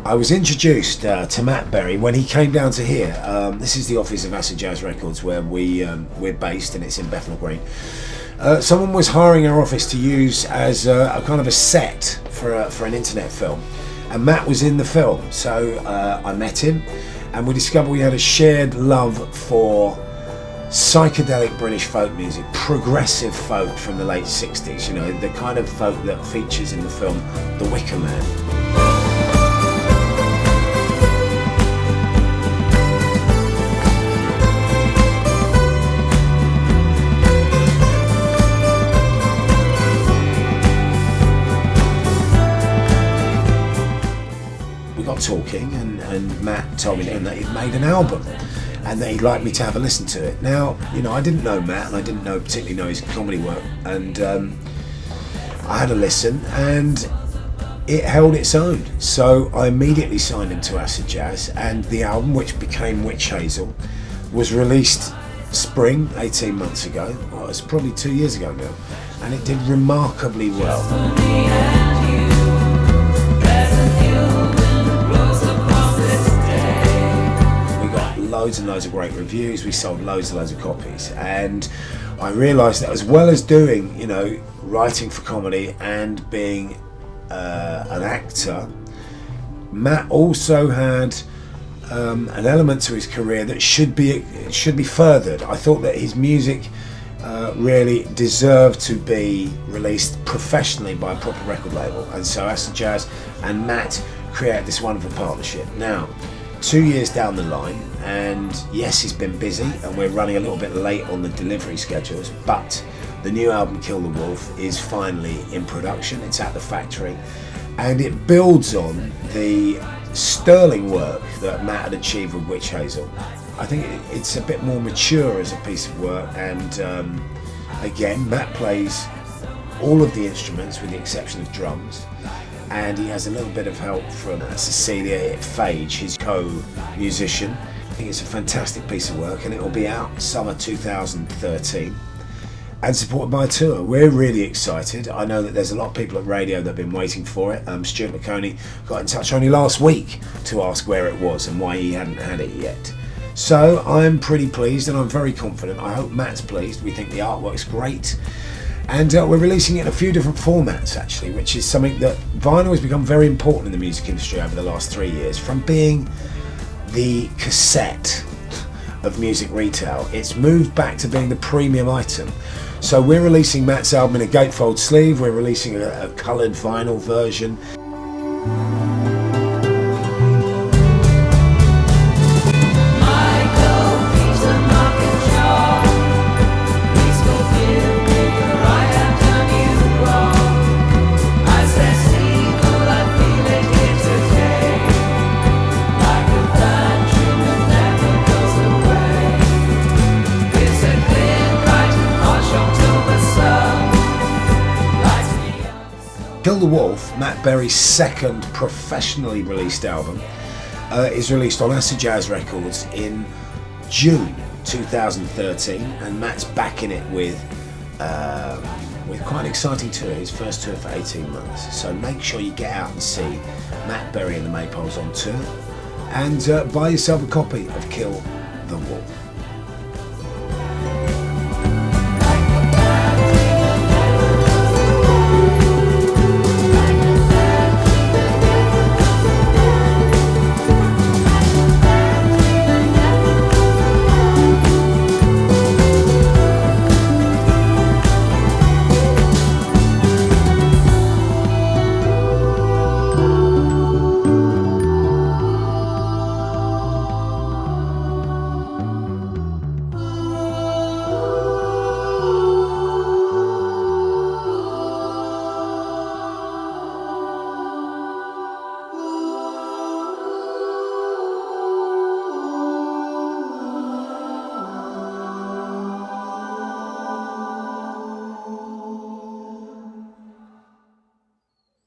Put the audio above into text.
I was introduced to Matt Berry when he came down to here. This is the office of Acid Jazz Records where we're based, and it's in Bethnal Green. Someone was hiring our office to use as a kind of a set for an internet film, and Matt was in the film. So I met him, and we discovered we had a shared love for psychedelic British folk music, progressive folk from the late 60s, you know, the kind of folk that features in the film The Wicker Man. We got talking, and Matt told me that he'd made an album and that he'd like me to have a listen to it. Now, you know, I didn't know Matt, and I didn't particularly know his comedy work, and I had a listen, and it held its own. So I immediately signed him to Acid Jazz, and the album, which became Witch Hazel, was released spring 18 months ago. Well, it's probably 2 years ago now, and it did remarkably well. Loads and loads of great reviews. We sold loads and loads of copies, and I realised that as well as doing, you know, writing for comedy and being an actor, Matt also had an element to his career that should be furthered. I thought that his music really deserved to be released professionally by a proper record label, and so Acid Jazz and Matt created this wonderful partnership. Now, 2 years down the line, and yes, he's been busy and we're running a little bit late on the delivery schedules, but the new album Kill the Wolf is finally in production. It's at the factory, and it builds on the sterling work that Matt had achieved with Witch Hazel. I think it's a bit more mature as a piece of work, and again, Matt plays all of the instruments with the exception of drums, and he has a little bit of help from Cecilia Phage, his co-musician. I think it's a fantastic piece of work, and it will be out summer 2013 and supported by a tour. We're really excited. I know that there's a lot of people at radio that have been waiting for it. Stuart McConey got in touch only last week to ask where it was and why he hadn't had it yet. So I'm pretty pleased, and I'm very confident. I hope Matt's pleased. We think the artwork's great. And we're releasing it in a few different formats, actually, which is something that vinyl has become very important in the music industry over the last 3 years. From being the cassette of music retail, it's moved back to being the premium item. So we're releasing Matt's album in a gatefold sleeve. We're releasing a coloured vinyl version. Kill the Wolf, Matt Berry's second professionally released album, is released on Acid Jazz Records in June 2013, and Matt's backing it with quite an exciting tour, his first tour for 18 months. So make sure you get out and see Matt Berry and the Maypoles on tour, and buy yourself a copy of Kill the Wolf.